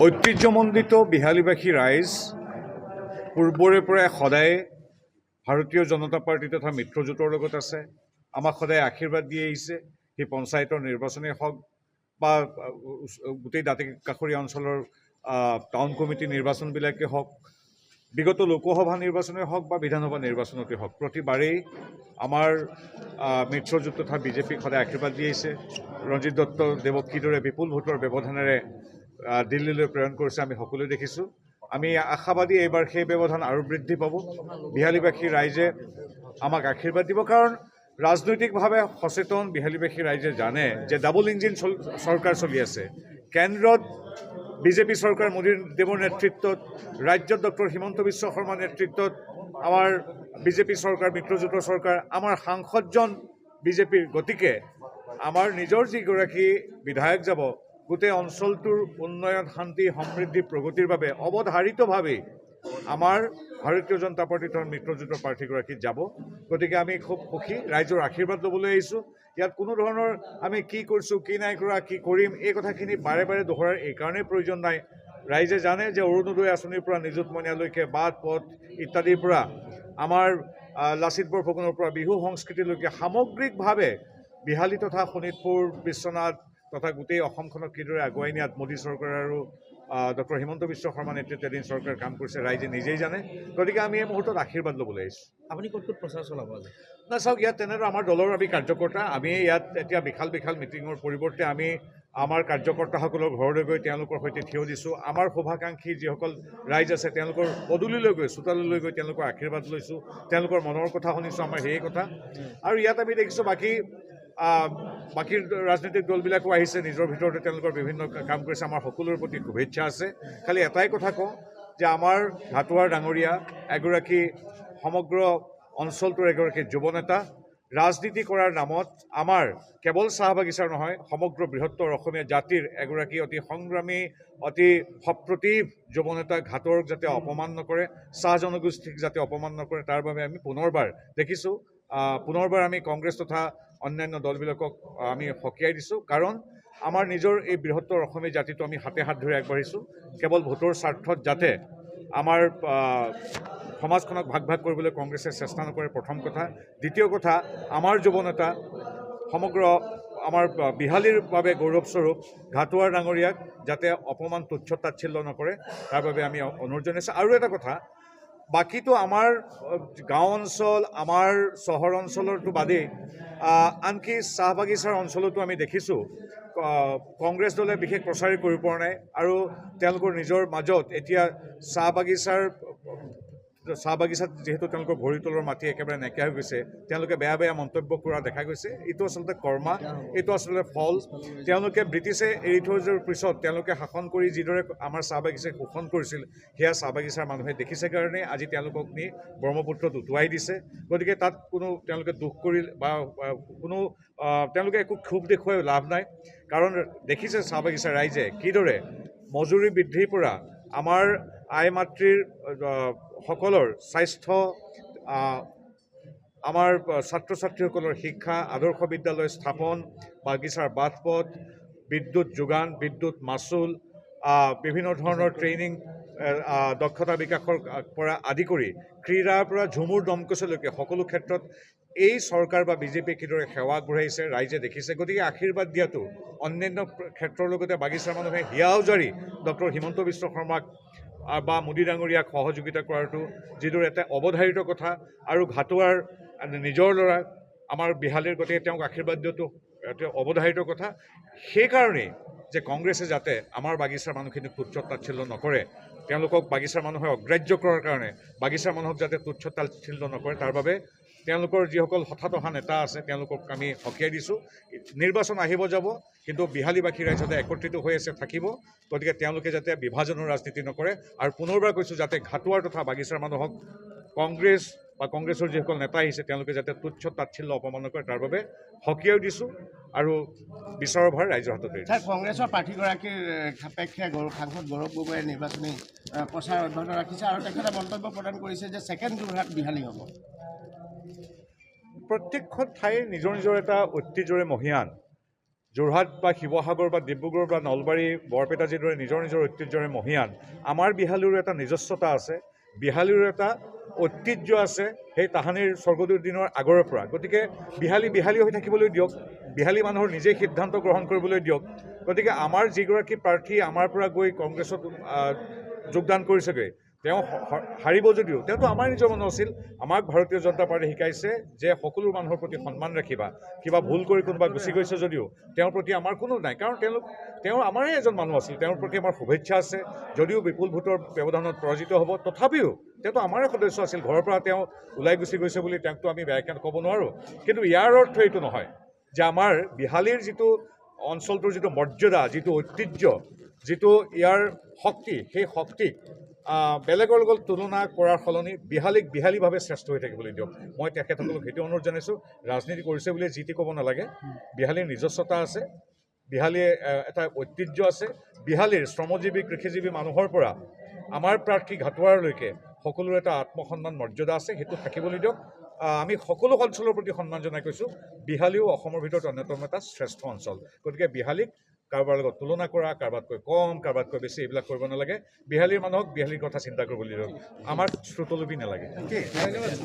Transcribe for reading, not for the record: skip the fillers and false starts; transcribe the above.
ঐতিহ্যমণ্ডিত বিহালীবাসী ৰাইজ পূৰ্বৰে পৰাই সদায় ভাৰতীয় জনতা পাৰ্টি তথা মিত্ৰজোঁটৰ লগত আছে। আমাক সদায় আশীৰ্বাদ দি আহিছে। সেই পঞ্চায়তৰ নিৰ্বাচনেই হওক বা গোটেই দাঁতি কাষৰীয়া অঞ্চলৰ টাউন কমিটি নিৰ্বাচনবিলাকেই হওক, বিগত লোকসভা নিৰ্বাচনেই হওক বা বিধানসভা নিৰ্বাচনতেই হওক, প্ৰতিবাৰেই আমাৰ মিত্ৰজোঁট তথা বিজেপিক সদায় আশীৰ্বাদ দি আহিছে। ৰঞ্জিত দত্ত দেৱক কিদৰে বিপুল ভোটৰ ব্যৱধানেৰে দিল্লীলৈ প্ৰেৰণ কৰিছে আমি সকলোৱে দেখিছোঁ। আমি আশাবাদী এইবাৰ সেই ব্যৱধান আৰু বৃদ্ধি পাব। বিহালীবাসী ৰাইজে আমাক আশীৰ্বাদ দিব, কাৰণ ৰাজনৈতিকভাৱে সচেতন বিহালীবাসী ৰাইজে জানে যে ডাবল ইঞ্জিন চৰকাৰ চলি আছে। কেন্দ্ৰত বিজেপি চৰকাৰ মোদী দেৱৰ নেতৃত্বত, ৰাজ্যত ডক্টৰ হিমন্ত বিশ্ব শৰ্মাৰ নেতৃত্বত আমাৰ বিজেপি চৰকাৰ, মিত্ৰজোঁটৰ চৰকাৰ, আমাৰ সাংসদজন বিজেপিৰ। গতিকে আমাৰ নিজৰ যিগৰাকী বিধায়ক যাব, গোটেই অঞ্চলটোৰ উন্নয়ন, শান্তি, সমৃদ্ধি, প্ৰগতিৰ বাবে অৱধাৰিতভাৱেই আমাৰ ভাৰতীয় জনতা পাৰ্টীৰ মিত্ৰজোঁটৰ প্ৰাৰ্থীগৰাকী যাব। গতিকে আমি খুব সুখী, ৰাইজৰ আশীৰ্বাদ ল'বলৈ আহিছোঁ। ইয়াত কোনো ধৰণৰ আমি কি কৰিছোঁ, কি নাই কৰা, কি কৰিম, এই কথাখিনি বাৰে বাৰে দোহৰাৰ এইকাৰণেই প্ৰয়োজন নাই। ৰাইজে জানে যে অৰুণোদয় আঁচনিৰ পৰা নিযুত মইনালৈকে, বাট পথ ইত্যাদিৰ পৰা আমাৰ লাচিত বৰফুকনৰ পৰা বিহু সংস্কৃতিলৈকে সামগ্ৰিকভাৱে বিহালী তথা শোণিতপুৰ, বিশ্বনাথ তথা গোটেই অসমখনক কিদৰে আগুৱাই নিয়াত মোদী চৰকাৰ আৰু ডক্টৰ হিমন্ত বিশ্ব শৰ্মা নেতৃত্বাধীন চৰকাৰ কাম কৰিছে ৰাইজে নিজেই জানে। গতিকে আমি এই মুহূৰ্তত আশীৰ্বাদ ল'বলৈ আহিছোঁ। আপুনি ক'ত ক'ত প্ৰচাৰ চলাব আজি? না চাওক, ইয়াত তেনেদৰে আমাৰ দলৰ আমি কাৰ্যকৰ্তা, আমি ইয়াত এতিয়া বিশাল মিটিঙৰ পৰিৱৰ্তে আমি আমাৰ কাৰ্যকৰ্তাসকলৰ ঘৰলৈ গৈ তেওঁলোকৰ সৈতে থিয় দিছোঁ। আমাৰ শুভাকাংক্ষী যিসকল ৰাইজ আছে তেওঁলোকৰ পদূলিলৈ গৈ, চোতাললৈ গৈ তেওঁলোকৰ আশীৰ্বাদ লৈছোঁ, তেওঁলোকৰ মনৰ কথা শুনিছোঁ। আমাৰ সেই কথা। আৰু ইয়াত আমি দেখিছোঁ বাকী ৰাজনৈতিক দলবিলাকো আহিছে, নিজৰ ভিতৰতে তেওঁলোকৰ বিভিন্ন কাম কৰিছে। আমাৰ সকলোৰে প্ৰতি শুভেচ্ছা আছে। খালি এটাই কথা কওঁ যে আমাৰ ঘাটোৱাৰ ডাঙৰীয়া এগৰাকী সমগ্ৰ অঞ্চলটোৰ এগৰাকী যুৱনেতা, ৰাজনীতি কৰাৰ নামত আমাৰ কেৱল চাহ বাগিচাৰ নহয়, সমগ্ৰ বৃহত্তৰ অসমীয়া জাতিৰ এগৰাকী অতি সংগ্ৰামী, অতি সপ্ৰতিভ যুৱনেতা ঘাটৰক যাতে অপমান নকৰে, চাহ জনগোষ্ঠীক যাতে অপমান নকৰে, তাৰ বাবে আমি পুনৰবাৰ দেখিছোঁ, পুনৰবাৰ আমি কংগ্ৰেছ তথা অন্যান্য দলবিলাকক আমি সকীয়াই দিছোঁ। কাৰণ আমাৰ নিজৰ এই বৃহত্তৰ অসমীয়া জাতিটো আমি হাতে হাত ধৰি আগবাঢ়িছোঁ। কেৱল ভোটৰ স্বাৰ্থত যাতে আমাৰ সমাজখনক ভাগ কৰিবলৈ কংগ্ৰেছে চেষ্টা নকৰে, প্ৰথম কথা। দ্বিতীয় কথা, আমাৰ যুৱনেতা সমগ্ৰ আমাৰ বিহালীৰ বাবে গৌৰৱস্বৰূপ ঘাটোৱাৰ ডাঙৰীয়াক যাতে অপমান, তুচ্ছ তাচ্ছিল্য নকৰে, তাৰ বাবে আমি অনুৰোধ জনাইছোঁ। আৰু এটা কথা, বাকীটো আমাৰ গাঁও অঞ্চল, আমাৰ চহৰ অঞ্চলৰটো বাদেই, আনকি চাহ বাগিচাৰ অঞ্চলতো আমি দেখিছোঁ কংগ্ৰেছ দলে বিশেষ প্ৰচাৰেই কৰিব পৰা নাই। আৰু তেওঁলোকৰ নিজৰ মাজত এতিয়া চাহ বাগিচাত যিহেতু তেওঁলোকৰ ভৰি তলৰ মাটি একেবাৰে নাইকিয়া হৈ গৈছে, তেওঁলোকে বেয়া মন্তব্য কৰা দেখা গৈছে। এইটো আচলতে কৰ্মা, এইটো আচলতে ফল। তেওঁলোকে ব্ৰিটিছে এৰি থৈ যোৱাৰ পিছত তেওঁলোকে শাসন কৰি যিদৰে আমাৰ চাহ বাগিচাক শোষণ কৰিছিল, সেয়া চাহ বাগিচাৰ মানুহে দেখিছে কাৰণে আজি তেওঁলোকক নি ব্ৰহ্মপুত্ৰত উটুৱাই দিছে। গতিকে তাত কোনো তেওঁলোকে দুখ কৰি বা কোনো তেওঁলোকে একো ক্ষোভ দেখুৱাই লাভ নাই। কাৰণ দেখিছে চাহ বাগিচাৰ ৰাইজে কিদৰে মজুৰি বৃদ্ধিৰ পৰা আমাৰ আই মাতৃৰ সকলৰ স্বাস্থ্য, আমাৰ ছাত্ৰ ছাত্ৰীসকলৰ শিক্ষা, আদৰ্শ বিদ্যালয় স্থাপন, বাগিচাৰ বাট পথ, বিদ্যুৎ যোগান, বিদ্যুৎ মাচুল, বিভিন্ন ধৰণৰ ট্ৰেইনিং, দক্ষতা বিকাশৰ পৰা আদি কৰি ক্ৰীড়াৰ পৰা ঝুমুৰ দমকচলৈকে সকলো ক্ষেত্ৰত এই চৰকাৰ বা বিজেপিয়ে কিদৰে সেৱা আগবঢ়াইছে ৰাইজে দেখিছে। গতিকে আশীৰ্বাদ দিয়াটো অন্যান্য ক্ষেত্ৰৰ লগতে বাগিচাৰ মানুহে হিয়া উজাৰি ডক্টৰ হিমন্ত বিশ্ব শৰ্মাক বা মোদী ডাঙৰীয়াক সহযোগিতা কৰাটো যিদৰে এটা অৱধাৰিত কথা। আৰু ঘাটোৱাৰ নিজৰ ল'ৰা আমাৰ বিহালীৰ গতিকে তেওঁক আশীৰ্বাদ দিয়াটো এটা অৱধাৰিত কথা। সেইকাৰণেই যে কংগ্ৰেছে যাতে আমাৰ বাগিচাৰ মানুহখিনিক তুচ্ছ তাচ্ছিল্য নকৰে, তেওঁলোকক বাগিচাৰ মানুহে অগ্ৰাহ্য কৰাৰ কাৰণে বাগিচাৰ মানুহক যাতে তুচ্ছ তাচ্ছিল্য নকৰে, তাৰ বাবে তেওঁলোকৰ যিসকল হঠাৎ অহা নেতা আছে তেওঁলোকক আমি সকীয়াই দিছোঁ। নিৰ্বাচন আহিব যাব, কিন্তু বিহালীবাসী ৰাইজ যাতে একত্ৰিত হৈ আছে, থাকিব। গতিকে তেওঁলোকে যাতে বিভাজনৰ ৰাজনীতি নকৰে। আৰু পুনৰবাৰ কৈছোঁ, যাতে ঘাটোৱাৰ তথা বাগিচাৰ মানুহক কংগ্ৰেছ বা কংগ্ৰেছৰ যিসকল নেতা আহিছে তেওঁলোকে যাতে তুচ্ছ তাচ্ছিল্য অপমান নকৰে, তাৰ বাবে সকীয়াই দিছোঁ আৰু বিচাৰৰ ভাৰ ৰাইজৰ হাতত দিছোঁ। কংগ্ৰেছৰ প্ৰাৰ্থীগৰাকীৰ সাপেক্ষে সাংসদ গৌৰৱ গগৈয়ে নিৰ্বাচনী প্ৰচাৰ অব্যাহত ৰাখিছে আৰু তেখেতে মন্তব্য প্ৰদান কৰিছে যে ছেকেণ্ড যোৰহাট বিহালী হ'ব। প্ৰত্যেকখন ঠাইৰ নিজৰ এটা ঐতিহ্যৰে মহিয়ান। যোৰহাট বা শিৱসাগৰ বা ডিব্ৰুগড় বা নলবাৰী বৰপেটা যিদৰে নিজৰ নিজৰ ঐতিহ্যৰে মহীয়ান, আমাৰ বিহালীৰো এটা নিজস্বতা আছে, বিহালীৰো এটা ঐতিহ্য আছে সেই তাহানিৰ স্বৰ্গদেউৰ দিনৰ আগৰে পৰা। গতিকে বিহালী হৈ থাকিবলৈ দিয়ক, বিহালী মানুহৰ নিজেই সিদ্ধান্ত গ্ৰহণ কৰিবলৈ দিয়ক। গতিকে আমাৰ যিগৰাকী প্ৰাৰ্থী আমাৰ পৰা গৈ কংগ্ৰেছত যোগদান কৰিছেগৈ, তেওঁ হাৰিব যদিও তেওঁতো আমাৰ নিজৰ মানুহ আছিল। আমাক ভাৰতীয় জনতা পাৰ্টীয়ে শিকাইছে যে সকলো মানুহৰ প্ৰতি সন্মান ৰাখিবা, কিবা ভুল কৰি কোনোবা গুচি গৈছে যদিও তেওঁৰ প্ৰতি আমাৰ কোনো নাই, কাৰণ তেওঁ আমাৰে এজন মানুহ আছিল। তেওঁৰ প্ৰতি আমাৰ শুভেচ্ছা আছে। যদিও বিপুল ভোটৰ ব্যৱধানত পৰাজিত হ'ব, তথাপিও তেওঁতো আমাৰে সদস্য আছিল। ঘৰৰ পৰা তেওঁ ওলাই গুচি গৈছে বুলি তেওঁকতো আমি বেয়াকৈ ক'ব নোৱাৰোঁ। কিন্তু ইয়াৰ অৰ্থ এইটো নহয় যে আমাৰ বিহালীৰ যিটো অঞ্চলটোৰ যিটো মৰ্যাদা, যিটো ঐতিহ্য, যিটো ইয়াৰ শক্তি, সেই শক্তিক বেলেগৰ লগত তুলনা কৰাৰ সলনি বিহালীভাৱে শ্ৰেষ্ঠ হৈ থাকিবলৈ দিয়ক। মই তেখেতসকলক সেইটো অনুৰোধ জনাইছোঁ। ৰাজনীতি কৰিছে বুলি যি টি ক'ব নালাগে। বিহালীৰ নিজস্বতা আছে, বিহালীৰ এটা ঐতিহ্য আছে। বিহালীৰ শ্ৰমজীৱী কৃষিজীৱী মানুহৰ পৰা আমাৰ প্ৰাৰ্থী ঘাটোৱাৰলৈকে সকলোৰে এটা আত্মসন্মান মৰ্যাদা আছে, সেইটো থাকিবলৈ দিয়ক। আমি সকলো অঞ্চলৰ প্ৰতি সন্মান জনাই কৈছোঁ, বিহালীও অসমৰ ভিতৰত অন্যতম এটা শ্ৰেষ্ঠ অঞ্চল। গতিকে বিহালীক কাৰোবাৰ লগত তুলনা কৰা, কাৰোবাতকৈ কম, কাৰোবাতকৈ বেছি, এইবিলাক কৰিব নালাগে। বিহালীৰ মানুহক বিহালীৰ কথা চিন্তা কৰিবলৈ দিয়ক। আমাক শ্ৰুতলোভী নালাগে।